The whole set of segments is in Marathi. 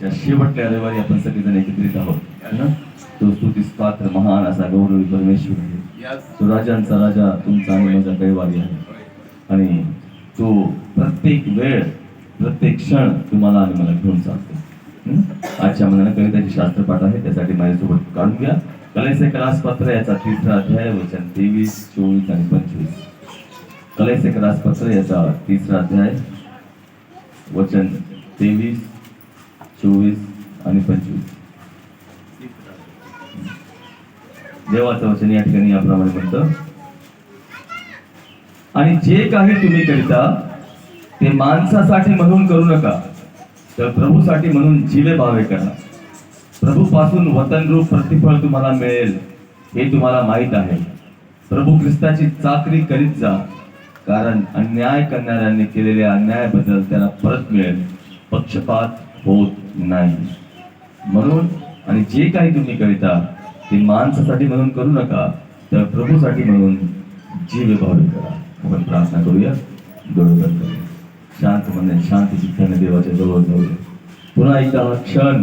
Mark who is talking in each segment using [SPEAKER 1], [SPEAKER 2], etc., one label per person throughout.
[SPEAKER 1] त्या शेवटच्या रविवारी आपण सगळेजण एकत्रित आहोत ना. तो स्तुतीस पात्र महान असा गौरवी परमेश्वर आहे. तो राजांचा राजा तुमचा आणि माझा कैवारी आहे. आणि तो प्रत्येक वेळ प्रत्येक क्षण तुम्हाला आणि मला घेऊन चालतो. आजच्या मनाने कविताची शास्त्रपाठ आहे, त्यासाठी माझ्यासोबत काढून घ्या. कलेसे कलासपत्र याचा 3रा अध्याय वचन 23, 24 आणि 25. कलेसे कलासपत्र याचा 3रा अध्याय वचन 23, 24 आणि 25. देवाचं वचन या ठिकाणी याप्रमाणे म्हणतं, आणि जे काही तुम्ही करिता ते माणसासाठी म्हणून करू नका, तर प्रभूसाठी म्हणून जीवे भावे करा. प्रभू पासून वतनरूप प्रतिफळ तुम्हाला मिळेल हे तुम्हाला माहित आहे. प्रभू ख्रिस्ताची चाकरी करीत जा, कारण अन्याय करणाऱ्यांनी केलेल्या अन्यायाबद्दल त्याला परत मिळेल. पक्षपात होत नाही. म्हणून आणि जे काही तुम्ही करिता ते माणसासाठी म्हणून करू नका, तर प्रभूसाठी म्हणून जीवे भावे करा. आपण प्रार्थना करूया. डोळे बंद करूया. शांत मनाने शांत चित्ताने देवाच्या जवळ जाऊया. पुन्हा एकदा हा क्षण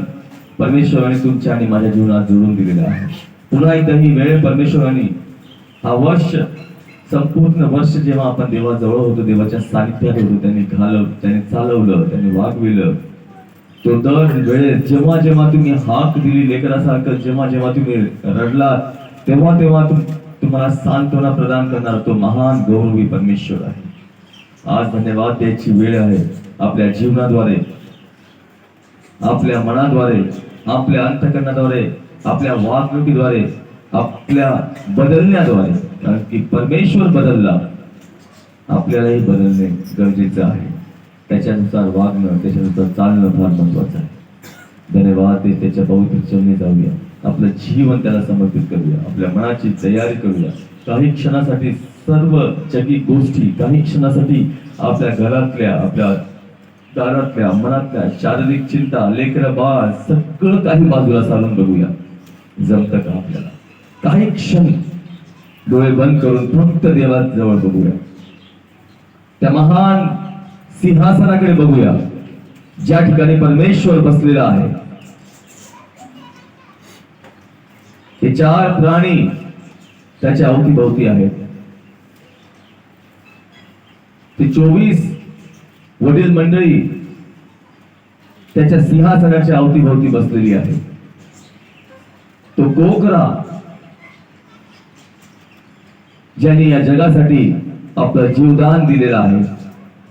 [SPEAKER 1] परमेश्वराने तुमच्या आणि माझ्या जीवनात जोडून दिलेला आहे. पुन्हा एकदा ही वेळ परमेश्वराने, हा वर्ष, संपूर्ण वर्ष जेव्हा आपण देवाजवळ होतो, देवाच्या सानिध्यात होतो, त्यांनी त्याने चालवलं, त्यांनी वागविलं. तो दर वेळेस जेव्हा जेव्हा तुम्ही हाक दिली लेकरासारखं, जेव्हा जेव्हा तुम्ही रडला, तेव्हा तेव्हा तुम्हाला सांत्वना प्रदान करणारा तो महान गौरवी परमेश्वर आहे. आज धन्यवाद द्यायची वेळ आहे. आपल्या जीवनाद्वारे, आपल्या मनाद्वारे, आपल्या अंतःकरणाद्वारे, आपल्या वागणुकीद्वारे, आपल्या बदलण्याद्वारे, कारण की परमेश्वर बदलला, आपल्यालाही बदलणे गरजेचं आहे. त्याच्यानुसार वागणं, त्याच्यानुसार चालणं फार महत्वाचं आहे. धन्यवाद ते त्याच्या पवित्र चरणी जाऊया. आपलं जीवन त्याला समर्पित करूया. आपल्या मनाची तयारी करूया. काही क्षणासाठी सर्व जगी गोष्टी, काही क्षणासाठी आपल्या घरातल्या, आपल्या दारातल्या, मनातल्या शारीरिक चिंता, लेकरं बाळ, सगळं काही बाजूला सारून बघूया. जमतं का आपल्याला? काही क्षण डोळे बंद करून फक्त देवाजवळ बघूया. त्या महान सिंहासनाकडे बघूया, ज्या ठिकाणी परमेश्वर बसलेला आहे. हे 4 प्राणी त्याच्या अवतीभोवती आहेत. ते 24 वडील मंडळी त्याच्या सिंहासनाच्या अवतीभोवती बसलेली आहे. तो कोकरा ज्याने या जगासाठी आपलं जीवदान दिलेला आहे,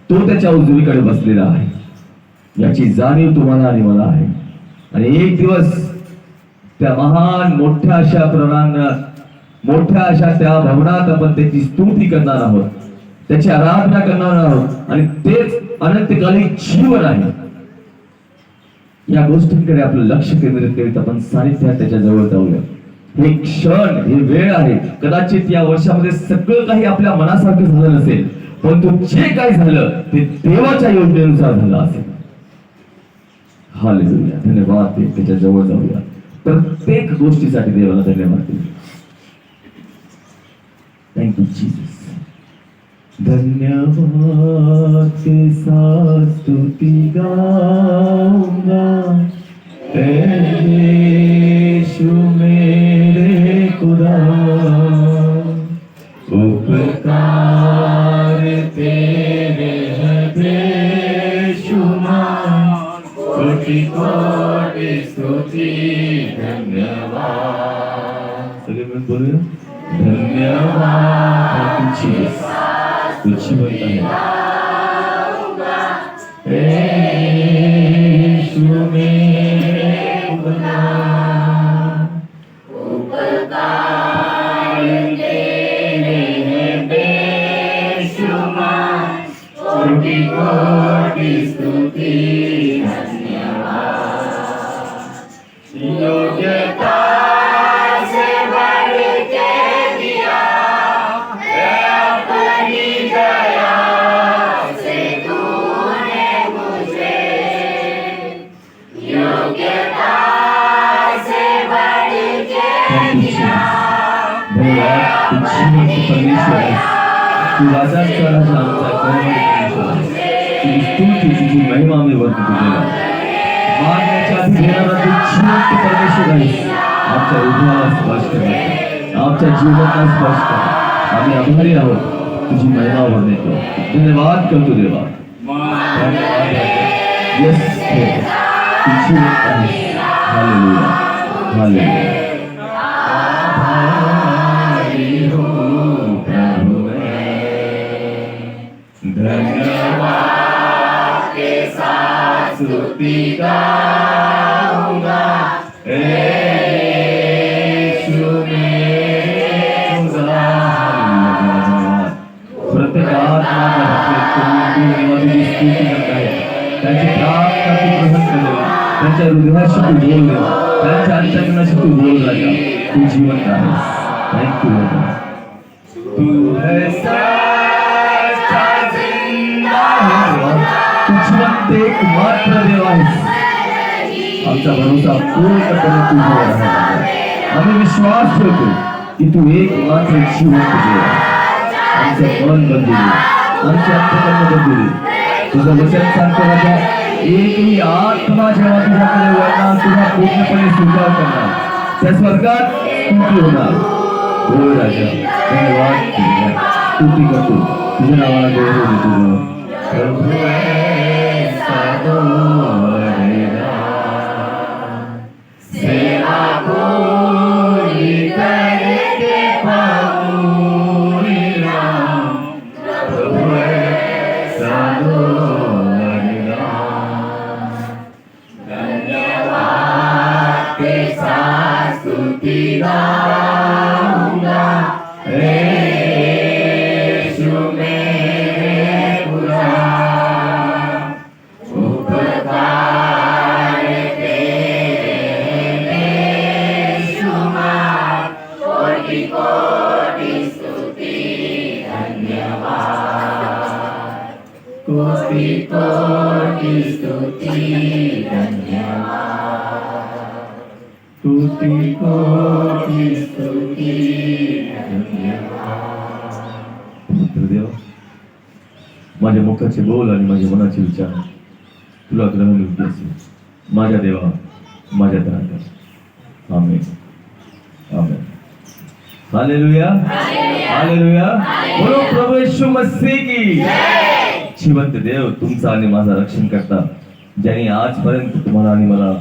[SPEAKER 1] तो त्याच्या उजवीकडे बसलेला आहे. याची जाणीव तुम्हाला आणि मला आहे. आणि एक दिवस त्या महान मोठ्या अशा प्रणांगणात, मोठ्या अशा त्या भवनात आपण त्याची स्तुती करणार आहोत, त्याची आराधना करणार आहोत. आणि तेच अनंतकालीन जीवन आहे. या गोष्टींकडे आपलं लक्ष केंद्रित करीत आपण सानिध्यात त्याच्या जवळ जाऊया. हे क्षण, हे वेळ आहे. कदाचित या वर्षामध्ये सगळं काही आपल्या मनासारखं झालं नसेल, परंतु जे काही झालं ते देवाच्या योजनेनुसार झालं असेल. हालेलुया. धन्यवाद ते त्याच्या जवळ जाऊया. प्रत्येक गोष्टीसाठी देवाला धन्यवाद देऊ. Thank you Jesus. धन्यवाद के साथ स्तुति गाऊंगा, यीशु मेरे खुदा, उपकार तेरे हैं बेशुमार, कोटि कोटि स्तुति धन्यवाद. सगळे मिळून बोलूया. धन्यवाद कुछ बोलता है यीशु मेरे खुदा, उपकार तेरे हैं बेशुमार, कोटि कोटि स्तुति धन्यवाद. योग्यता से बढ़ के दिया अपनी दया से तूने मुझे, योग्यता से बढ़ के दिया अपनी दया. तू राजाचा राजा, आमचा कैवारी परमेश्वर, तुझी स्तुती, तुझी महिमा मी वर्णन केलेला. मागण्याच्या सेनापती जिवंत परमेश्वर आहेस. आमच्या हृदयाला स्पर्श कर, आमच्या जीवनाला स्पर्श कर. आम्ही आभारी आहोत, तुझी महिमा वर्णितो. धन्यवाद करतो देवा. येस तू जिवंत आहेस. Hallelujah, hallelujah. आभारी हो प्रभु धन्यवाद के साथ स्तुति गाऊंगा. यीशु मेरे खुदा. प्रत्येक आत्मा तुझी स्तुती करत आहे. त्यांची प्रार्थना तू ग्रहण कर. त्यांच्या हृदयाशी तू बोल देवा. त्यांच्या अंतःकरणाशी तू बोल राजा. तू जिवंत आहेस. थँक्यू. तू है सच्चा जिंदा है. तू जिवंत एकमात्र देव आहेस. आमचा भरोसा पूर्णपणे तुझ्यावर आहे. आम्ही विश्वास ठेवतो की तू एकमात्र जिवंत देव आहेस. आमचं मन बदलू दे, आमचे अंतःकरण बदलू दे. तुझं वचन सांगतो राजा, एकही आत्मा जेव्हा तुझ्याकडे वळणार, तुझा पूर्णपणे स्वीकार करणार, त्या स्वर्गात स्तुती होणार. होय राजा, धन्यवाद. स्तुती करतो तुझ्या नावाला. गौरव देतो. प्रभु सेवा कोई करते पाऊरी राम. प्रभु साधो धन्यवाद के साथ स्तुति गाऊंगा. यीशु मेरे खुदा. उपकार तेरे बेशुमार. कोटि कोटि स्तुति धन्यवाद. कोटि कोटि स्तुति धन्यवाद. कोटि कोटि स्तुति धन्यवाद. देव, माझ्या मुखाचे बोल आणि माझ्या मनाचे विचार तुला ग्रहण योग्य असेल. माझ्या देवा, माझ्या दाता. आमेन, आमेन. Hallelujah, hallelujah. बोलो प्रभु यीशु मसीह की. जिवंत देव तुमचा आणि माझा रक्षण करता, ज्यांनी आजपर्यंत तुम्हाला आणि मला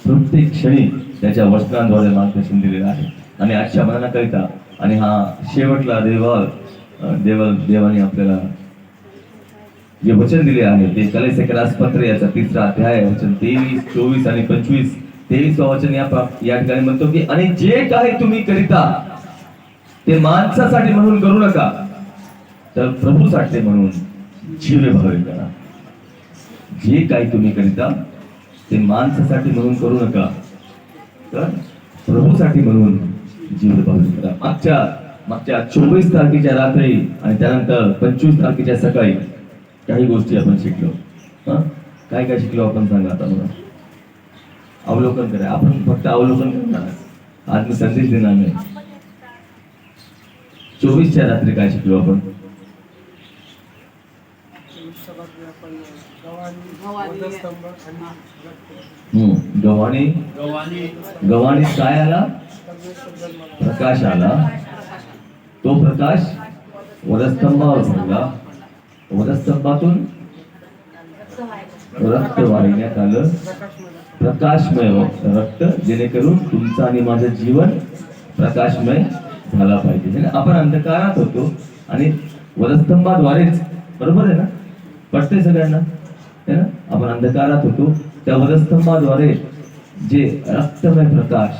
[SPEAKER 1] प्रत्येक क्षणी त्याच्या वचनांद्वारे मार्गदर्शन दिलेलं आहे. आणि आजच्या मनाकरिता आणि हा शेवटला देवाने आपल्याला जे वचन दिले आहे ते कलेसेकरास पत्र याचा 3रा अध्याय वचन 23, 24 आणि 25. 23वा वचन या ठिकाणी म्हणतो की आणि जे काही तुम्ही करिता ते माणसासाठी म्हणून करू नका, तर प्रभूसाठी म्हणून जीवे भावे करा. जे काही तुम्ही करिता ते माणसासाठी म्हणून करू नका, तर प्रभूसाठी म्हणून जीवे भावे करा. मागच्या 24 तारखेच्या रात्री आणि त्यानंतर 25 तारखेच्या सकाळी काही गोष्टी आपण शिकलो. काय काय शिकलो आपण सांगा आता मला. अवलोकन करा. आपण फक्त अवलोकन करणार, आज मी संदेश देणार नाही. 24च्या रात्री काय शिकलो आपण. गव्हाणी काय आला. प्रकाश आला. तो प्रकाश वधस्तंभावर पडला. वधस्तंभातून रक्त वाहिण्यात आलं. प्रकाशमय रक्त, जेणेकरून तुमचं आणि माझं जीवन प्रकाशमय झाला पाहिजे. आपण अंधकारात होतो आणि वधस्तंभाद्वारेच, बरोबर आहे ना, पटते सगळ्यांना है ना. आपण अंधकारात होतो, त्या वधस्तंभाद्वारे जे रक्तमय प्रकाश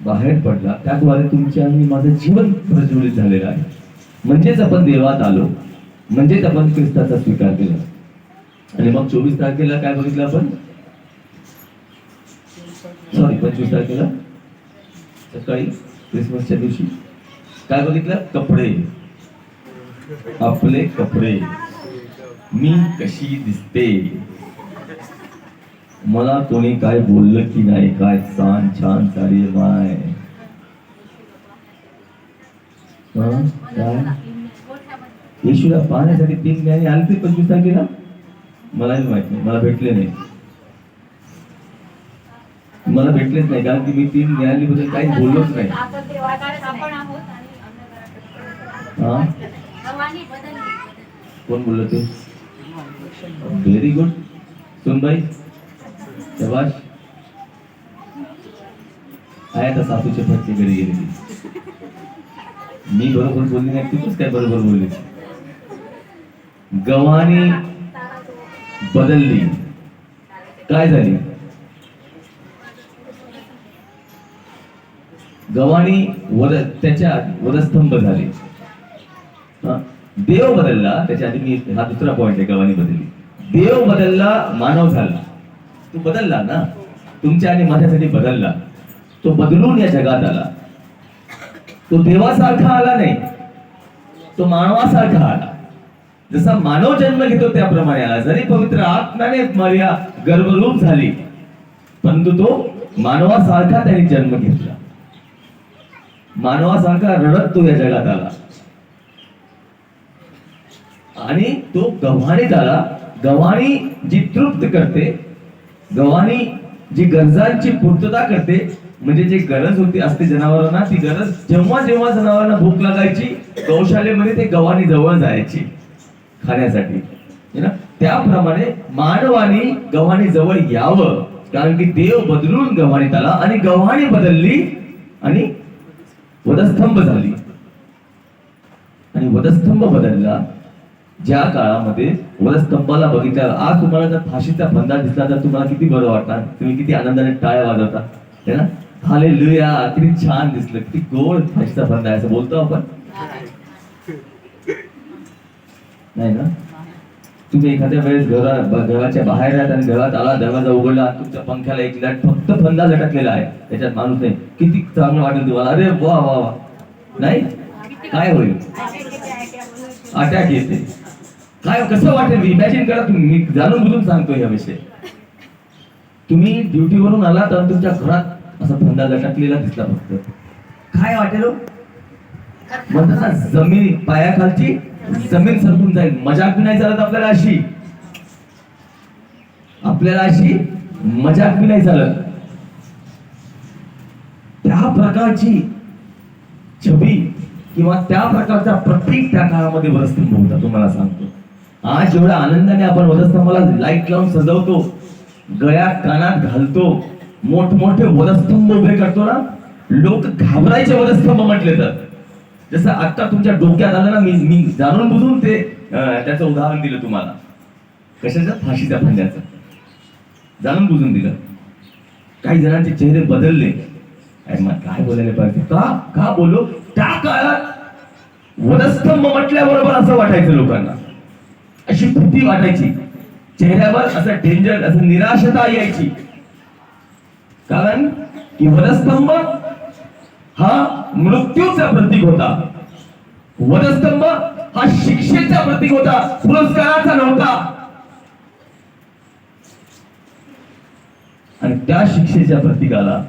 [SPEAKER 1] बाहेर पडला, त्याद्वारे तुमचे आणि माझं जीवन प्रज्वलित झालेलं आहे. म्हणजेच आपण देवात आलो, म्हणजेच आपण ख्रिस्ताचा स्वीकार केला. आणि मग 24 तारखेला काय बघितलं आपण. 25 तारखेला सकाळी क्रिसमसच्या दिवशी काय बघितलं. कपडे, आपले कपडे. मी कशी दिसते, मला कोणी काय बोललं की नाही, काय छान छान साडी माय. येशूला पाहण्यासाठी 3 ज्ञानी आले ते 25 तारखेला. मलाही माहित नाही, मला भेटले नाही. तुम्हाला भेटलेच नाही, कारण की मी 3 न्यायालयाबद्दल काही बोललोच नाही. हा, कोण बोललो ते? व्हेरी गुड सुनबाई, शबाश. आहे आता सासूच्या फटके घरी गेलेली. मी बरोबर बोलली नाही, तूच काय बरोबर बोलली. गव्हाणी बदलली, काय झाली? गव्हाणी त्याच्या वधस्तंभ झाले. देव बदलला, त्याच्या आधी मी हा दुसरा पॉइंट आहे. गव्हाणी बदलली, देव बदलला, मानव झाला. तो बदलला ना, तुमच्या आणि माझ्यासाठी बदलला. तो बदलून या जगात आला. तो देवासारखा आला नाही, तो मानवासारखा आला. जसा मानव जन्म घेतो त्याप्रमाणे आला. जरी पवित्र आत्म्याने मर्या गर्भरूप झाली, परंतु तो मानवासारखा त्याने जन्म घेतला. मानवासारखा रडत तो या जगात आला आणि तो गव्हाणी झाला. गव्हाणी जी तृप्त करते, गव्हाणी जी गरजांची पूर्तता करते. म्हणजे जी गरज होती असते जनावरांना, ती गरज जेव्हा जेव्हा जनावरांना भूक लागायची, गौशालेमध्ये ते गव्हाणी जवळ जायची खाण्यासाठी, ना. त्याप्रमाणे मानवाने गव्हाणी जवळ यावं, कारण की देव बदलून गव्हाणीत आला आणि गव्हाणी बदलली आणि वधस्तंभ झाली. आणि वधस्तंभ बदलला. ज्या काळामध्ये वधस्तंभाला बघितला, आज तुम्हाला जर फाशीचा फंदा दिसला तर तुम्हाला किती बरं वाटणार, तुम्ही किती आनंदाने टाळ्या वाजवता, है ना. हालेलुया, किती छान दिसलं, किती गोड फाशीचा फंदा आहे असं बोलतो आपण, नाही ना. तुम्ही एखाद्या वेळेस घराच्या बाहेर आहात आणि घरात आला, दरवाजा उघडला, तुमच्या पंख्याला एक लट फक्त फंदा लटकलेला आहे, त्याच्यात माणूस नाही, किती चांगलं वाटेल तुम्हाला. अरे वा वा वा, नाही काय होईल? अटॅक येते. काय कसं वाटेल इमॅजिन करा तुम्ही. मी जाणून बुजून सांगतो या विषय. तुम्ही ड्युटीवरून आला तर तुमच्या घरात असा फंदा लटकलेला दिसला फक्त, काय वाटेल? म्हणतात ना, जमीन पायाखालची जमीन सरकून जाईल. मजाक नाही चालत आपल्याला अशी, मजाक बी नाही चालत. त्या प्रकारची छबी किंवा त्या प्रकारचा प्रतीक त्या काळामध्ये वधस्तंभ होता. तुम्हाला सांगतो, आज जेवढ्या आनंदाने आपण वधस्तंभाला लाईट लावून सजवतो, गळ्यात कानात घालतो, मोठमोठे वधस्तंभ उभे करतो ना, लोक घाबरायचे वधस्तंभ म्हटले तर. जसं आता तुमच्या डोक्यात आलं ना, मी जाणून बुजून ते त्याचं उदाहरण दिलं तुम्हाला. कशाचं? फाशीच्या फंद्याचं जाणून बुजून दिलं. काही जणांचे चेहरे बदलले. काय बोलायला पाहिजे, का बोलू. त्या काळात वधस्तंभ म्हटल्याबरोबर असं वाटायचं लोकांना, अशी भीती वाटायची चेहऱ्यावर, असं डेंजर, असं निराशता यायची. कारण की वधस्तंभ हा मृत्यूचा प्रतीक होता. वधस्तंभ हा शिक्षेचा प्रतीक होता, पुरस्काराचा नव्हता. आणि त्या शिक्षेच्या प्रतीकाला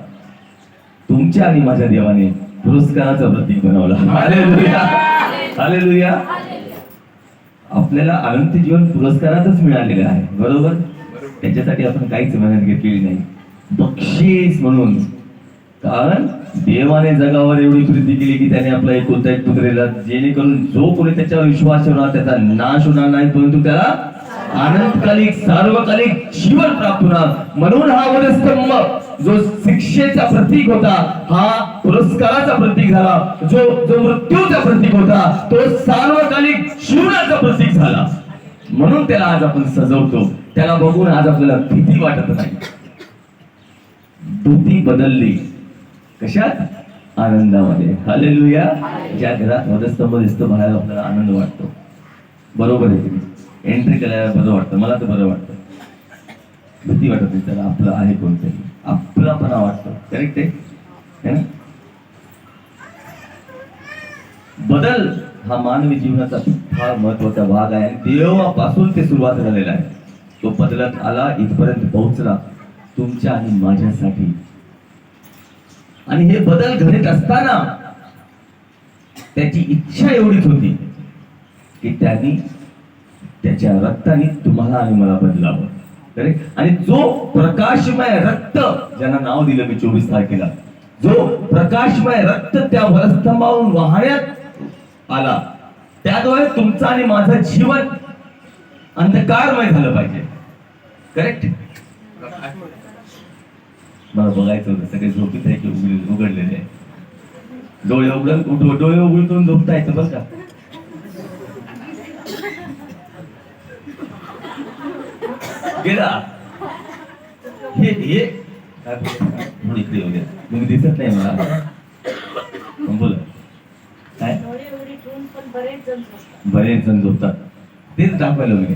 [SPEAKER 1] तुमच्या आणि माझ्या देवाने पुरस्काराचं प्रतीक बनवलं. Hallelujah, hallelujah. आपल्याला अनंत जीवन पुरस्कारातच मिळालेलं आहे, बरोबर. त्याच्यासाठी आपण काहीच मेहनत घेतलेली नाही, बक्षीस म्हणून. कारण देवाने जगावर एवढी प्रीती केली की त्याने आपला एकुलता एक पुत्रेला, जेणेकरून जो कोणी त्याच्यावर विश्वास ठेवणार त्याचा नाश होणार नाही, परंतु त्याला अनंतकालिक सार्वकालिक जीवन प्राप्त होणार. म्हणून हा वधस्तंभ जो शिक्षेचा प्रतीक होता, हा पुरस्काराचा प्रतीक झाला. जो मृत्यूचा प्रतीक होता, तो सार्वकालिक जीवनाचा प्रतीक झाला. म्हणून त्याला आज आपण सजवतो. त्याला बघून आज आपल्याला भीती वाटत नाही. भीती बदलली कशात? आनंदामध्ये. हालेलुया. ज्या घरात वधस्तंभ दिसतो बाहेर आपल्याला आनंद वाटतो, बरोबर आहे की एंट्री करायला बरं वाटतं. मला तर बरं वाटतं. भीती वाटत नाही, त्याला आपलं आहे कोणतरी, आपलापणा वाटतो. करेक्ट आहे ना. बदल हा मानवी जीवनाचा फार महत्वाचा भाग आहे. देवापासून ते सुरुवात झालेला आहे. तो बदलत आला, इथपर्यंत पोहोचला तुमच्या आणि माझ्यासाठी. आणि हे बदल घडत असताना त्याची इच्छा एवढीच होती की त्यांनी त्याच्या रक्ताने तुम्हाला आणि मला बदलावं. करेक्ट. आणि जो प्रकाशमय रक्त ज्यांना नाव दिलं मी 24 तारखेला, जो प्रकाशमय रक्त त्या वरस्तंभावरून वाहण्यात आला, त्याद्वारे तुमचं आणि माझं जीवन अंधकारमय झालं पाहिजे. करेक्ट. मला बघायचं होतं सगळे झोपीत आहे की उघडलेले आहे. डोळे उघडून झोपता येतं बरं का. गेला हे इकडे वगैरे तुम्ही दिसत नाही मला. बोला काय. बरेच जण झोपतात तेच दाखवायला मी.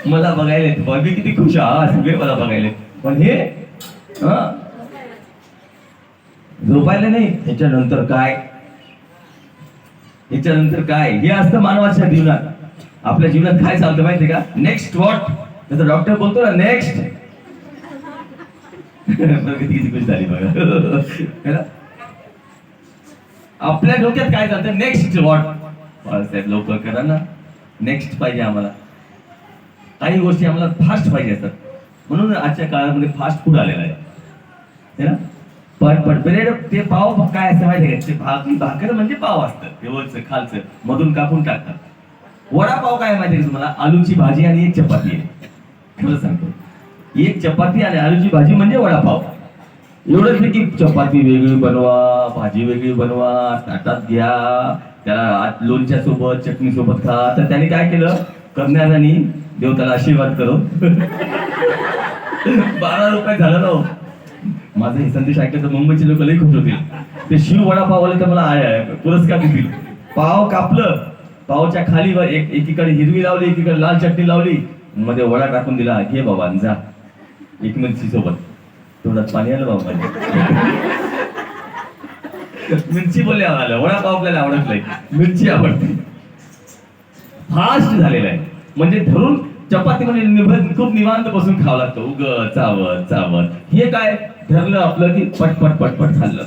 [SPEAKER 1] मला बघायला मी किती खुश आहे, सगळे मला बघायला. पण हे झोपायला नाही. ह्याच्यानंतर काय, ह्याच्यानंतर काय, हे असतं मानवाच्या जीवनात. आपल्या जीवनात काय चालतं माहितीये का, नेक्स्ट व्हॉट. जसं डॉक्टर बोलतो ना नेक्स्ट. किती खुश झाली बघा. आपल्या डोक्यात काय चालतं, नेक्स्ट व्हॉट. साहेब लवकर करा ना, नेक्स्ट पाहिजे आम्हाला. काही गोष्टी आम्हाला फास्ट पाहिजे असतात. म्हणून आजच्या काळामध्ये फास्ट फूड आलेलं आहे ना. पण ब्रेड ते पाव काय असतं माहिती आहे का, भाकर म्हणजे पाव असतं तेवढच खालचं मधून कापून टाकतात. वडापाव काय माहिती आहे तुम्हाला, आलूची भाजी आणि एक चपाती आहे. खरं सांगतो, एक चपाती आणि आलूची भाजी म्हणजे वडापाव. एवढंच नाही की चपाती वेगळी बनवा, भाजी वेगळी बनवा, ताटात घ्या, त्याला लोणच्या सोबत चटणी सोबत खा. तर त्याने काय केलं, करणाऱ्यानी देव त्याला आशीर्वाद करो. 12 रुपये झालं ना. माझा हे संदेश ऐकलं तर मुंबईचे लोक लई खुश होतील. ते शिव वडापाववाले तर मला पुरस्कार देतील. पाव कापलं, पावच्या खाली एकीकडे हिरवी लावली, एकीकडे लाल चटणी लावली, मध्ये वडा टाकून दिला, घे बाबा जा. एक मिरची सोबत तोंडात पाणी आलं बाबा. मिरची बोलले आम्हाला, वडापाव आपल्याला आवडत नाही, मिरची आवडते. फास्ट झालेला आहे. म्हणजे धरून चपाती म्हणजे खूप निवांत बसून खावं लागतं, उग चावत चावत. हे काय धरलं आपलं की पटपट पटपट खाल्लं.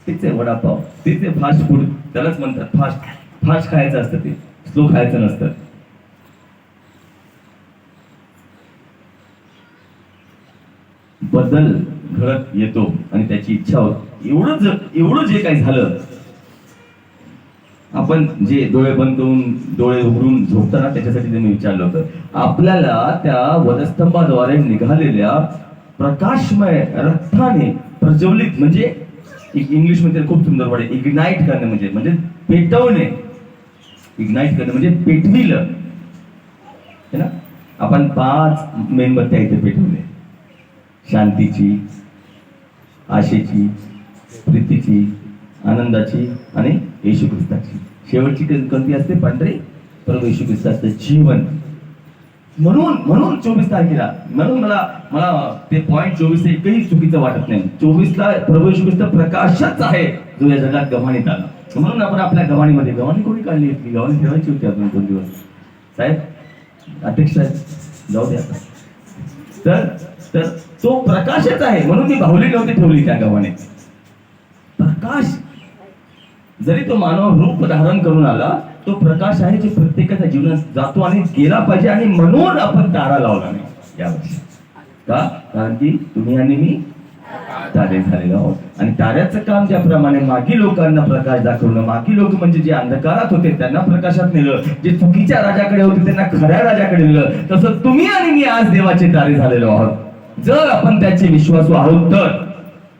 [SPEAKER 1] तेच आहे वडापाव, तेच आहे फास्ट फूड. त्यालाच म्हणतात फास्ट. फास्ट खायचं असतं, ते स्लो खायचं नसतं. बदल घडत येतो आणि त्याची इच्छा होत. एवढं जे काही झालं, आपण जे डोळे बंद करून डोळे उघडून झोपताना त्याच्यासाठी मी विचारलं होतं. आपल्याला त्या वधस्तंभाद्वारे निघालेल्या प्रकाशमय रक्ताने प्रज्वलित, म्हणजे इंग्लिश मध्ये खूप सुंदर वाटते, इग्नाइट करणे म्हणजे पेटवणे. इग्नाइट करणे म्हणजे पेटविलं है ना. आपण 5 मेणबत्त्या इथे पेटवले, शांतीची, आशेची, प्रीतीची, आनंदाची आणि येशू ख्रिस्ताची. शेवटची कोणती असते, पांढरी, प्रभू येशू ख्रिस्ताचं जीवन. म्हणून 24 तारखेला, म्हणून मला ते पॉइंट 24 एकही चुकीचं वाटत नाही. 24ला प्रभू येशू ख्रिस्त प्रकाशच आहे जो या जगात गव्हाणीत आला. म्हणून आपण आपल्या गव्हाणीमध्ये, गव्हाणी कोणी काढली होती, गव्हाणी ठेवायची होती अजून 2 दिवस. साहेब, अध्यक्ष साहेब जाऊ द्या. तर तो प्रकाशच आहे, म्हणून ती बाहुली नव्हती ठेवली त्या गव्हाणे. प्रकाश जरी तो मानव रूप धारण करून आला, तो प्रकाश आहे जो प्रत्येकाच्या जीवनात जातो आणि गेला पाहिजे. आणि म्हणून आपण तारा लावला नाही यावर्षी. का? कारण की तुम्ही आणि मी तारे झालेलो आहोत. आणि ताऱ्याचं काम ज्याप्रमाणे मागी लोकांना प्रकाश दाखवणं, मागी लोक म्हणजे जे अंधकारात होते त्यांना प्रकाशात नेलं, जे चुकीच्या राजाकडे होते त्यांना खऱ्या राजाकडे नेलं, तसं तुम्ही आणि मी आज देवाचे तारे झालेलो आहोत. जर आपण त्याचे विश्वासू आहोत तर,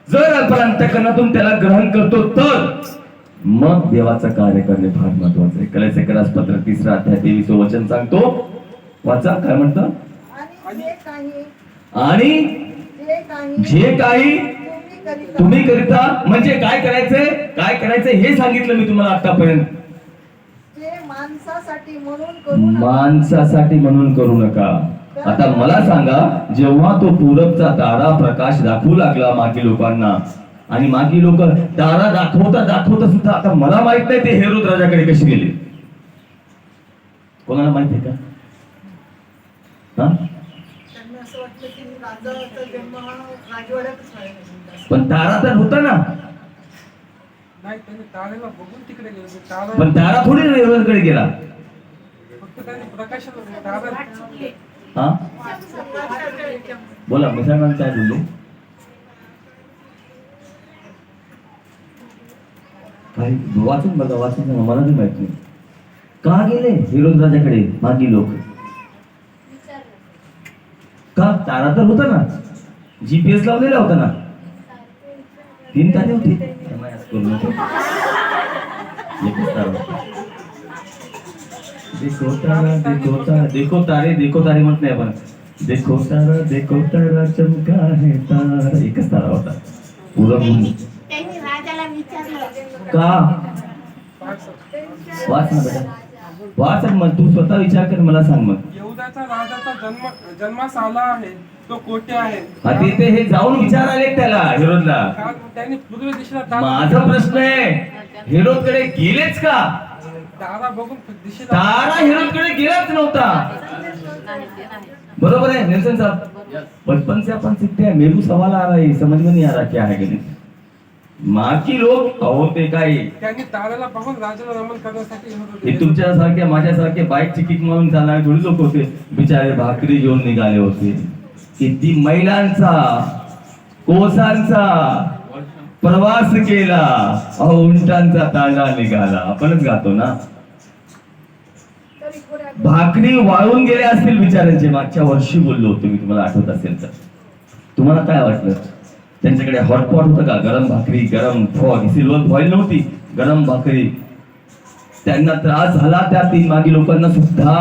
[SPEAKER 1] जर आपण अंतःकरणातून त्याला ग्रहण करतो तर मग देवाचं कार्य करणे फार महत्वाचं आहे. कलेक्टरास पत्र 3 अध्याय 23 वचन सांगतो, वाचा. काय म्हणतं, आणि जे काही तुम्ही करिता, म्हणजे काय करायचंय, काय करायचंय हे सांगितलं मी तुम्हाला आतापर्यंत. माणसासाठी म्हणून करू नका. आता मला सांगा, जेव्हा तो पूरबचा तारा प्रकाश दाखवू लागला मागी लोकांना, आणि मागी लोक तारा दाखवता सुद्धा, आता मला माहित नाही ते हेरोद राजाकडे कसे गेले, कोणाला माहित आहे का? पण तारा तर होता ना. पण तारा थोडी हेरोदकडे गेला. हा बोला मिसाळ काय बोलले? काही वाचून बघा, वाचून सांगा, मला नाही माहित नाही. का गेले हिरोज राजाकडे मागी लोक? का? तारा तर होता ना, GPS लावलेला होता ना, 3 तारे होते. देखो तारे म्हणत नाही आपण, देखो तारा चमका है तारा, एकच तारा होता पुरा. का? वाच ना बेटा, वाच मग, तू स्वतः विचार कर, मला सांग मग.
[SPEAKER 2] यहूदाचा राजाचा जन्मास आला आहे, तो कोठे आहे?
[SPEAKER 1] ते हे जाऊन विचाराले त्याला, हेरोदला.
[SPEAKER 2] त्यांनी पूर्व दिशेला
[SPEAKER 1] माझा प्रश्न आहे, हेरोद कडे गेलेच का?
[SPEAKER 2] तारा बघून दिशेला,
[SPEAKER 1] तारा हेरोद कडे गेलाच नव्हता. बरोबर है नेल्सन साहब? बचपन से अपन सीखते हैं, मेरू सवाल आ रहा है, समझ में नहीं आ रहा क्या है कि नहीं. माकी लोक होते काय,
[SPEAKER 2] त्यांनी ताराला पाहून राजाला नमन करण्यासाठी
[SPEAKER 1] हे तुमच्यासारख्या माझ्यासारखे बाईकची किक मारून चालणारे थोडी लोक होते. बिचारे भाकरी घेऊन निघाले होते. किती महिलांचा, कोसांचा प्रवास केला, उंटांचा तांडा निघाला. आपणच गातो ना. भाकरी वाळून गेल्या असतील बिचाऱ्यांचे. मागच्या वर्षी बोललो होतो मी, तुम्हाला आठवत असेल तर. तुम्हाला काय वाटलं? त्यांच्याकडे हॉटपॉट होतं का? गरम भाकरी, गरम फॉग, सिल्वर फॉईल नव्हती, गरम भाकरी. त्यांना त्रास झाला त्या 3 मागी लोकांना सुद्धा,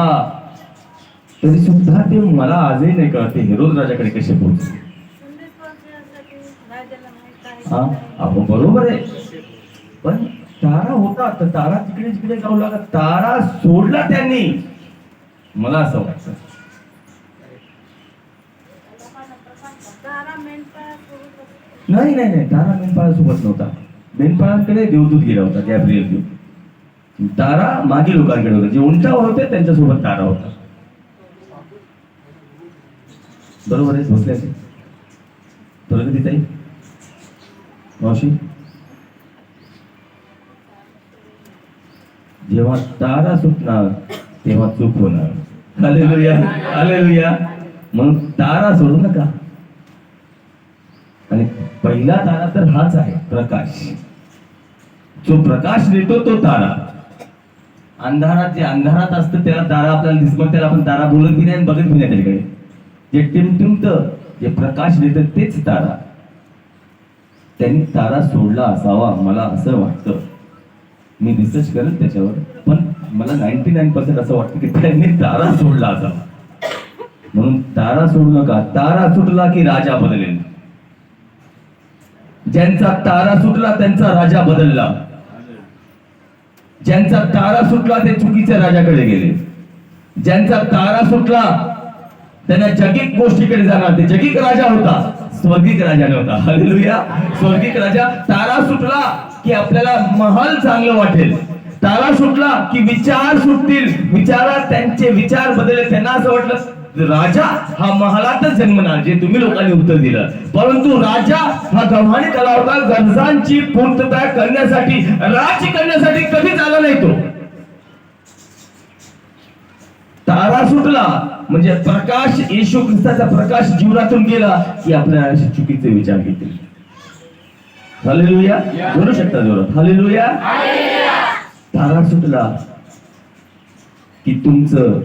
[SPEAKER 1] तरी सुद्धा ते मला आजही नाही कळते हेरोद राजाकडे कसे पोहोचले. हा आपण बरोबर आहे, पण तारा होता तर तारा तिकडे तिकडे जाऊ लागला. तारा सोडला त्यांनी, मला असं वाटतं. नाही नाही नाही, तारा मेंढपाळासोबत नव्हता. मेंढपाळांकडे देवदूत गेला होता, गॅब्रिएल देव. तारा मागी लोकांकडे होता, जे उंटावर होते त्यांच्यासोबत तारा होता. बरोबर आहे भोसल्याचे? बरोबर ताई मावशी? जेव्हा तारा सुटणार तेव्हा चूक होणार. Hallelujah, hallelujah. म्हणून तारा सोडू नका. आणि पहिला तारा तर हाच आहे, प्रकाश. जो प्रकाश देतो तो तारा. अंधारात, जे अंधारात असतं त्याला तारा आपल्याला दिसत, त्याला आपण तारा बोलत बी नाही आणि बघत बी नाही. त्याच्याकडे जे टिमटिमत, जे प्रकाश देतं तेच तारा. त्यांनी तारा सोडला असावा, मला असं वाटतं. मी रिसर्च करेन त्याच्यावर, पण मला 99% असं वाटतं की त्यांनी तारा सोडला असावा. म्हणून तारा सोडू नका. तारा सुटला की राजा बदलेल. ज्यांचा तारा सुटला त्यांचा राजा बदलला. ज्यांचा तारा सुटला ते चुकीच्या राजाकडे गेले. ज्यांचा तारा सुटला त्यांना जगिक गोष्टीकडे जाणार. ते जगिक राजा होता, स्वर्गिक राजा नव्हता. हालेलुया. स्वर्गिक राजा. तारा सुटला की आपल्याला महल चांगलं वाटेल. तारा सुटला की विचार सुटतील. विचारात त्यांचे विचार बदलले. त्यांना असं वाटलं राजा हा महालातच जन्मणार, जे तुम्ही लोकांनी उत्तर दिलं. परंतु राजा हा गव्हाणी तलावाचा गरजांची पूर्तता करण्यासाठी, राज करण्यासाठी कधीच आला नाही. तो तारा सुटला म्हणजे प्रकाश, येशू ख्रिस्ताचा प्रकाश जीवनातून गेला की आपल्याला चुकीचे विचार घेतील. हालेलुया. बोलू शकता जोरात, हालेलुया. तारा सुटला की तुमचं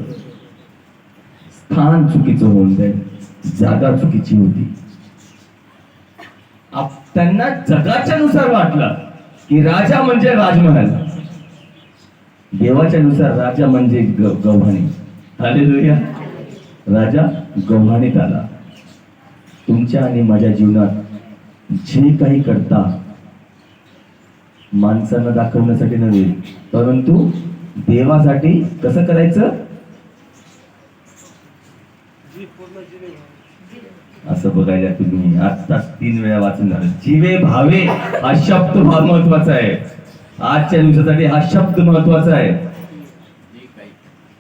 [SPEAKER 1] स्थान चुकीचं होऊन जाईल. जागा चुकीची होती. त्यांना जगाच्या नुसार वाटलं की राजा म्हणजे राजमहल. देवाच्या नुसार राजा म्हणजे गव्हाणी. हालेलुया. राजा गव्हाणीत आला. तुमच्या आणि माझ्या जीवनात जे काही करता माणसांना दाखवण्यासाठी नव्हे, परंतु देवासाठी कसं करायचं असं बघायला तुम्ही आत्ताच 3 वेळा वाचून झालं. जीवे भावे हा शब्द फार महत्वाचा आहे. आजच्या दिवसासाठी हा शब्द महत्वाचा आहे.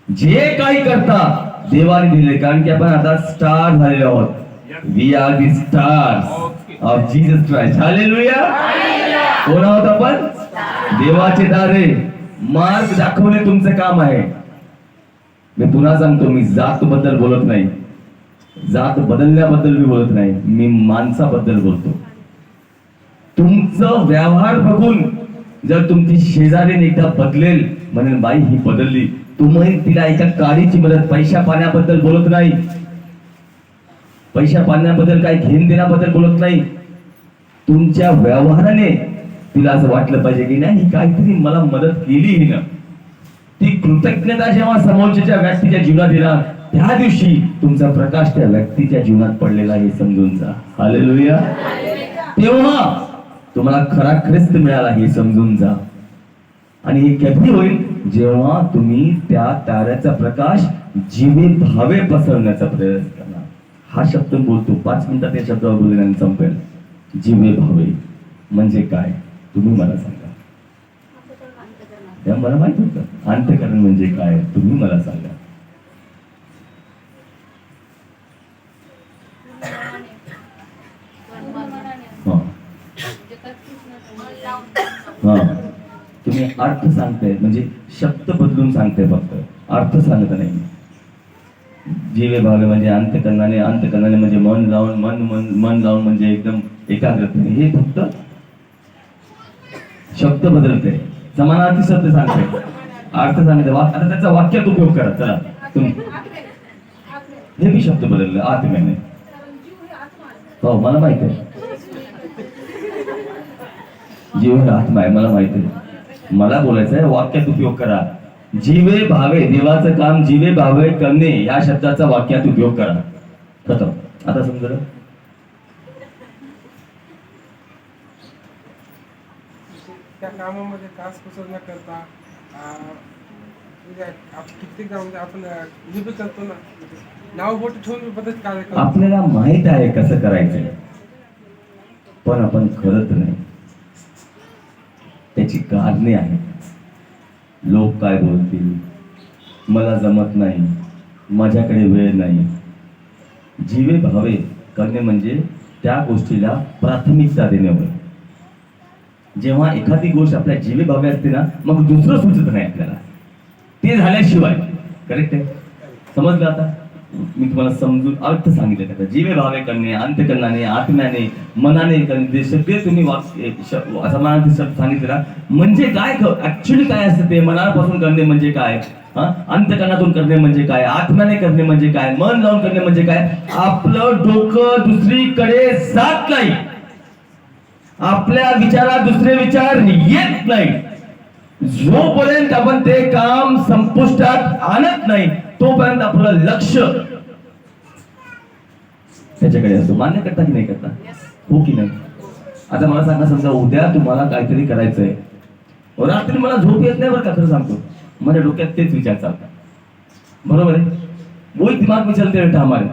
[SPEAKER 1] जे काही करता देवाने दिले, कारण की आपण आता स्टार झालेले आहोत. We are the stars of Jesus Christ. Hallelujah. कोण आहोत आपण? देवाचे तारे. मार्ग दाखवणे तुमचं काम आहे. मी पुन्हा सांगतो, मी जात बद्दल बोलत नाही, जात बदलण्याबद्दल मी बोलत नाही, मी माणसाबद्दल बोलतो. तुमचं व्यवहार बघून जर तुमची शेजारीने एकदा बदलेल, म्हणेल बाई ही बदलली, तुम्ही तिला एका काडीची मदत, पैशा पाण्याबद्दल बोलत नाही, पैशा पाण्याबद्दल काही घेण देण्याबद्दल बोलत नाही. तुमच्या व्यवहाराने तिला असं वाटलं पाहिजे की नाही ही काहीतरी मला मदत केली हिनं. ती कृतज्ञता जेव्हा समोरच्या व्यक्तीच्या जीवनात येणार, त्या दिवशी तुमचा प्रकाश त्या व्यक्तीच्या जीवनात पडलेला हे समजून जा. हालेलुया. तेव्हा तुम्हाला खरा ख्रिस्त मिळाला हे समजून जा. आणि हे कधी होईल, जेव्हा तुम्ही त्या ताऱ्याचा प्रकाश जीवे भावे पसरवण्याचा प्रयत्न करणार. हा शब्द बोलतो, 5 मिनिटात या शब्दावर बोलल्याने संपेल. जीवे भावे म्हणजे काय तुम्ही मला सांगा. त्या मला माहित होतं. अंतःकरण म्हणजे काय तुम्ही मला सांगा. हा, तुम्ही अर्थ सांगताय म्हणजे शब्द बदलून सांगताय, फक्त अर्थ सांगत नाही. जीवे भावे म्हणजे अंतःकरणाने, अंतःकरणाने म्हणजे मन लावून, मन लावून म्हणजे एकदम एकाग्रतेने. हे फक्त शब्द बदलते, समानार्थी शब्द सांगते, अर्थ सांगते. आता त्याचा वाक्यात उपयोग करा. चला तुम्ही हे मी शब्द बदलले आत्म्याने. हो मला माहित आहे, जीव हे आत्मा आहे, मला माहित आहे. मला बोलायचं आहे वाक्यात उपयोग करा. जीवे भावे, देवाचं काम जीवे भावे करणे या शब्दाचा वाक्यात उपयोग करा. प्रथम आता समजलं.
[SPEAKER 2] त्या कामामध्ये कासकुसर न करता कित्येकदा म्हणजे आपण हे बी करतो ना, नाव बोट ठेवून बरेच कार्य करतो.
[SPEAKER 1] आपल्याला माहित आहे कसं करायचंय, पण आपण करत नाही. त्याची कारणे आहेत. लोक काय बोलतील, मला जमत नाही, माझ्याकडे वेळ नाही. जीवे भावे करणे म्हणजे त्या गोष्टीला प्राथमिकता देणे होय. जेव्हा एखादी गोष्ट आपल्या जीवे भावे असते ना, मग दुसरं सुचत नाही आपल्याला, ते झाल्याशिवाय. करेक्ट आहे, समजलं. आता मी तुम्हाला समजून अर्थ सांगितले का. जीवे भावे करणे, अंतःकरणाने, आत्म्याने, मनाने करणे, सगळे तुम्ही समानार्थी शब्द सांगितले ना. म्हणजे काय ऍक्च्युली काय असतं ते. मनापासून करणे म्हणजे काय, अंतःकरणातून करणे म्हणजे काय, आत्म्याने करणे म्हणजे काय, मन लावून करणे म्हणजे काय. आपलं डोकं दुसरीकडे जात नाही, आपल्या विचारात दुसरे विचार येत नाही. जोपर्यंत आपण ते काम संपुष्टात आणत नाही, तोपर्यंत आपलं लक्ष त्याच्याकडे असतो. मान्य करता की नाही करता, हो की नाही. आता मला सांगा, समजा उद्या तुम्हाला काहीतरी करायचंय, रात्री मला झोप येत नाही बरं का, खरं सांगतो. माझ्या डोक्यात तेच विचार चालतात, बरोबर आहे. वही दिमाग में चलते रहता हमारे,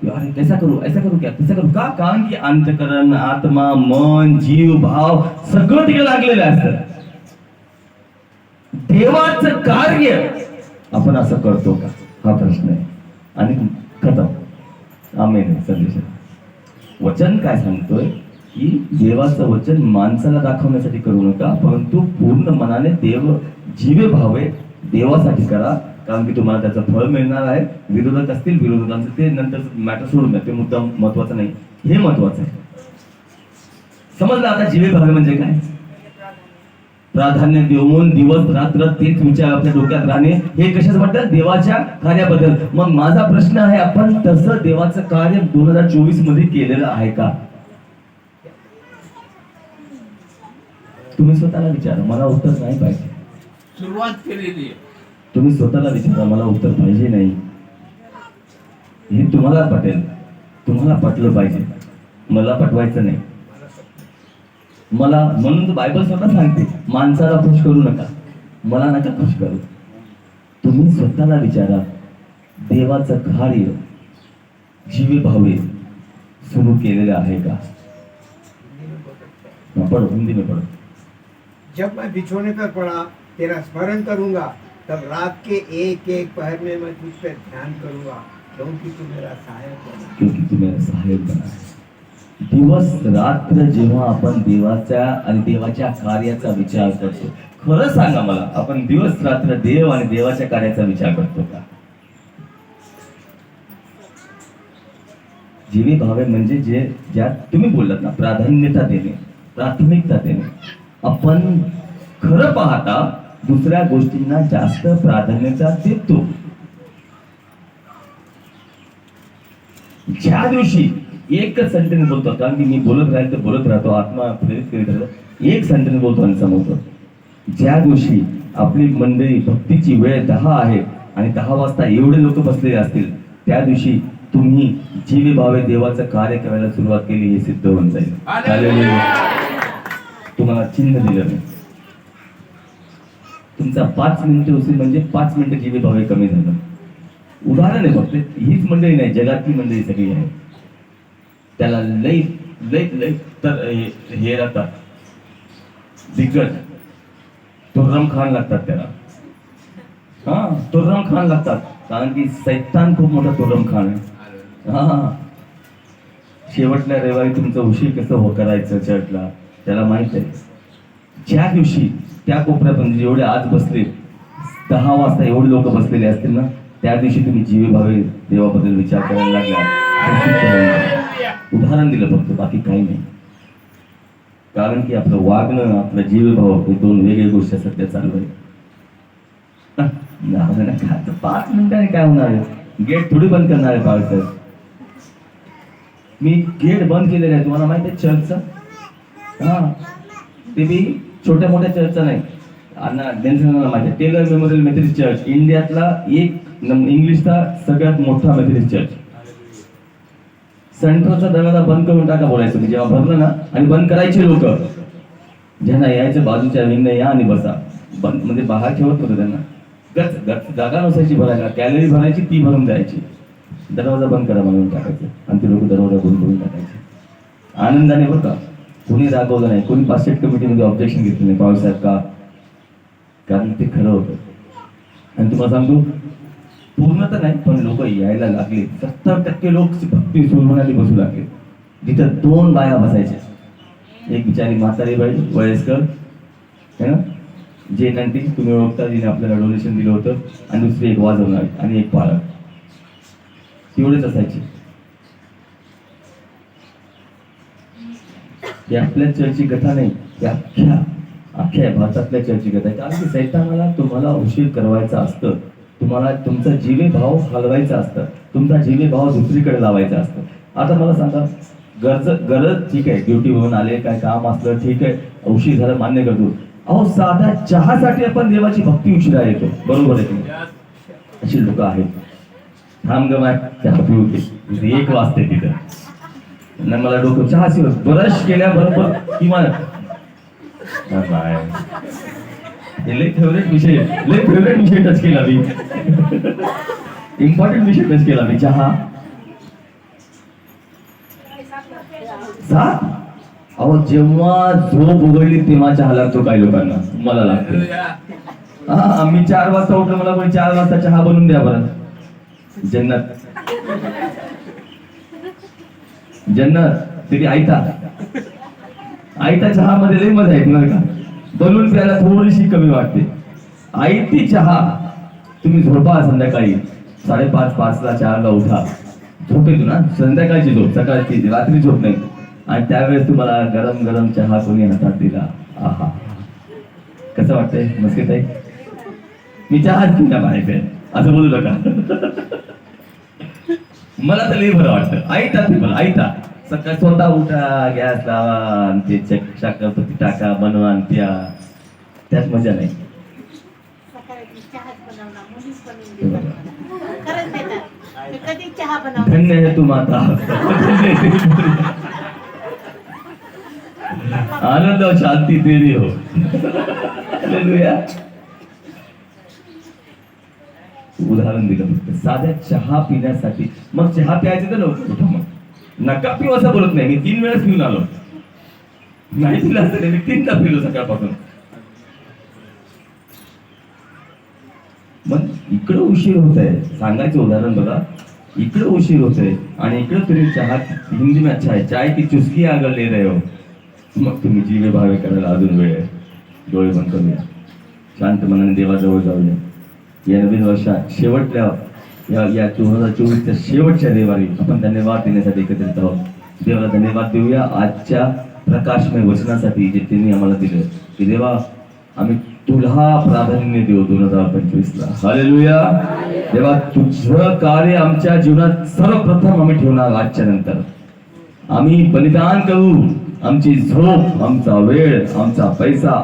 [SPEAKER 1] यार कैसा करूं, ऐसा करूं, क्या तैसा करूं का. कारण की अंतःकरण, आत्मा, मन, जीव, भाव सगळं तिकडे लागलेलं असतं. देवाचं कार्य आपण असं करतो का, हा प्रश्न आहे. आणि खतम. आमेन. संदेश वचन काय सांगतोय की देवाचं वचन माणसाला दाखवण्यासाठी करू नका, परंतु पूर्ण मनाने देव जीवे भावे देवासाठी करा. कारण की तुम्हाला त्याचं फळ मिळणार आहे. विरोधक असतील, विरोधकांचं ते नंतर मॅटर सोडून द्या, ते मुद्दा महत्वाचं नाही, हे महत्वाचं आहे. समजलं आता जीवे भावे म्हणजे काय. प्राधान्य देऊन दिवस रात्र तेच विचार आपल्या डोक्यात राहणे, हे कशाच वाटतं, देवाच्या कार्याबद्दल. मग माझा प्रश्न आहे, आपण तसं देवाचं कार्य 2024 मध्ये केलेलं आहे का. तुम्ही स्वतःला विचारा, मला उत्तर नाही पाहिजे.
[SPEAKER 3] सुरुवात केलेली आहे.
[SPEAKER 1] तुम्ही स्वतःला विचारा, मला उत्तर पाहिजे नाही. हे तुम्हाला पटेल, तुम्हाला पटलं पाहिजे, मला पटवायचं नाही. मला म्हणून बायबल स्वतः सांगते, माणसाला खुश करू नका, मला नका खुश करू. तुम्ही स्वतःला विचारा, देवाचं कार्य जीवे भावे सुरू केलेलं आहे का. पढ़ो, हिंदी में पढ़ो.
[SPEAKER 4] जब मैं बिछोने पर पड़ा तेरा स्मरण करूंगा, तब रात के एक एक पहर में मैं तुझ पर ध्यान करूंगा, क्योंकि तू मेरा सहायक बना.
[SPEAKER 1] क्योंकि तू मेरा सहायक बना है. दिवस रात्र जेव्हा आपण देवाच्या आणि देवाच्या कार्याचा विचार करतो, खरं सांगा मला, आपण दिवस रात्र देव आणि देवाच्या कार्याचा विचार करतो का. जीवे भावे म्हणजे जे ज्यात तुम्ही बोललात ना, प्राधान्यता देणे, प्राथमिकता देणे. आपण खरं पाहता दुसऱ्या गोष्टींना जास्त प्राधान्यता देतो. ज्या दिवशी एकच सेंटेन्स बोलतो, कारण की मी बोलत राहील तर बोलत राहतो, आत्मा प्रेरित करीत राहतो, एक सेंटेन्स बोलतो आणि समजतो. ज्या दिवशी आपली मंडळी भक्तीची वेळ 10 आहे आणि 10 वाजता एवढे लोक बसलेले असतील, त्या दिवशी तुम्ही जीवे भावे देवाचं कार्य करायला सुरुवात केली हे सिद्ध होऊन जाईल. हालेलुया. तुम्हाला चिन्ह दिलं मी. तुमचा 5 मिनिटं होतील म्हणजे 5 मिनिटं जीवे भावे कमी झालं. उदाहरण आहे फक्त, हीच मंडळी नाही, जगातली मंडळी सगळी आहे. त्याला लई लई लई तर हे राहतात दिग्गज, तुर्रम खान लागतात त्याला. हा, तुर्रम खान लागतात, कारण की सैतान खूप मोठा तुर्रम खान आहे. हा, शेवटल्या रविवारी तुमचं उशीर कसं करायचं चर्चला त्याला माहित आहे. ज्या दिवशी त्या कोपऱ्यात म्हणजे जेवढे आज बसले 10 वाजता एवढे लोक बसलेले असतील ना, त्या दिवशी तुम्ही जीवे भावे देवाबद्दल विचार करायला लागला. उदाहरण दिलं फक्त, बाकी काही नाही. कारण की आपलं वागणं, आपलं जीवभाव हे 2 वेगळ्या गोष्टी सध्या चालू आहे. 5 मिनिटांनी काय होणार आहे? गेट थोडी बंद करणार आहे पावसाळ्यात. मी गेट बंद केलेलं आहे, तुम्हाला माहिती आहे चर्चचा. हा, ते बी छोट्या मोठ्या चर्चचा नाही. माहिती आहे, टेलर मेमोरियल मेथडिस्ट चर्च इंडियातला इंग्लिशचा सगळ्यात मोठा मेथडिस्ट चर्च. सेंटरचा दरवाजा बंद करून टाका बोलायचं मी जेव्हा भरलं ना, आणि बंद करायचे लोक ज्यांना यायचं बाजूच्या विंगला या आणि बसा. बंद म्हणजे बाहेर ठेवत होतं त्यांना. जागा नसायची भरायला, कॅलरी भरायची ती भरून जायची. दरवाजा बंद करा म्हणून टाकायचं आणि ते लोक दरवाजा बंद करून टाकायचे. आनंदाने बरं का, कोणी रागवलं नाही, कोणी पास्टेट कमिटीमध्ये ऑब्जेक्शन घेतलं नाही पावसाळ्यात का, कारण ते खरं होतं. आणि तुम्हाला सांगतो, पूर्ण तर नाही पण लोक यायला लागले. 70% लोक भक्ती सुरमणाली बसू लागले. जिथं 2 बाया बसायच्या, एक बिचारी म्हातारी बाई वयस्कर है ना, जे नंटी तुम्ही ओळखता, जिने आपल्याला डोनेशन दिलं होतं, आणि दुसरी एक वाजवणारी आणि एक पाळक, तेवढेच असायचे. ही आपल्या चर्चची कथा नाही, ती अख्ख्या भारतातल्या चर्चची कथा आहे. कारण की सैतानाला तुम्हाला उशीर करवायचा असतं, तुम्हाला तुमचा जीवे भाव हलवायचा असतं, तुमचा जीवे भाव दुसरीकडे लावायचा असतं. आता मला सांगा, गरज ठीक आहे, ड्युटीवरून आले, काय काम असलं ठीक आहे, उशीर झाला मान्य करतो. अहो, साधा चहासाठी आपण देवाची भक्ती उशिरा येतो, बरोबर आहे की? अशी लोक आहेत. थांब ग माय, चहा पिऊ दे, 1 वाजते तिथं. नाही मला डोकं चहा शिव ब्रश केल्याबरोबर किमान लय फेवरेट विषय टच केला मी. इम्पॉर्टंट विषय टच केला मी. चहा 7. अहो, जेव्हा झोप उघडली तेव्हा चहा लागतो काही लोकांना, मला लागतो. हा, मी 4 वाजता उठलो, मला कोणी 4 वाजता चहा बनवून द्या बरं. जन्नत तरी आयता चहा मध्ये लई मजा येते बरं का. बनवून प्यायला थोडीशी कमी वाटते. आयती चहा तुम्ही झोपा संध्याकाळी 5:30-5ला 4ला उठा, झोपेतून ना, संध्याकाळची झोप, सकाळची रात्री झोप नाही. आणि त्यावेळेस तुम्हाला गरम गरम चहा कोणी हातात दिला, आहा कसं वाटतंय मस्के ताई. मी चहाच पिला पाहिजे असं बोलू नका. मला तर लई बरं वाटतं. आयता सकाळ स्वतः उठा, गॅस लावा आणि ते साखरपत्ती टाका, बनवा आणि प्या, त्यात मजा नाही. धन्य है तू माता. आनंद और शांति तेरी हो. हालेलुया. उदाहरण दिलं फक्त साध्या चहा पिण्यासाठी. मग चहा प्यायचं तर लवकर उठा, मग नका पिऊ असं बोलत नाही. मी 3 वेळेस पिऊन आलो, नाही पिलं असतं मी 3दा पिलो सकाळपासून. मग इकडं उशीर होत आहे, सांगायचं उदाहरण बघा, इकडं उशीर होत आहे आणि इकडं तुम्ही चहा, हिंदी में अच्छा है चाय की चुस्की अगर ले रहे हो, मग तुम्ही जीवे भावे करायला अजून वेळ आहे. डोळे बंद करूया, शांत मनाने देवाजवळ जाऊया. या नवीन वर्षात शेवटल्या या 2024च्या शेवटच्या रविवारी आपण धन्यवाद देण्यासाठी एकत्रित आहोत. देवाला धन्यवाद देऊया आजच्या प्रकाशमय वचनासाठी जे त्यांनी आम्हाला दिलं की देवा आम्ही तुला प्राधान्य देऊ 2025ला. हालेलुया. देवा तुझं कार्य आमच्या जीवनात सर्वप्रथम आम्ही ठेवणार. आजच्या नंतर आम्ही बलिदान करू. आमची झोप, आमचा वेळ, आमचा पैसा,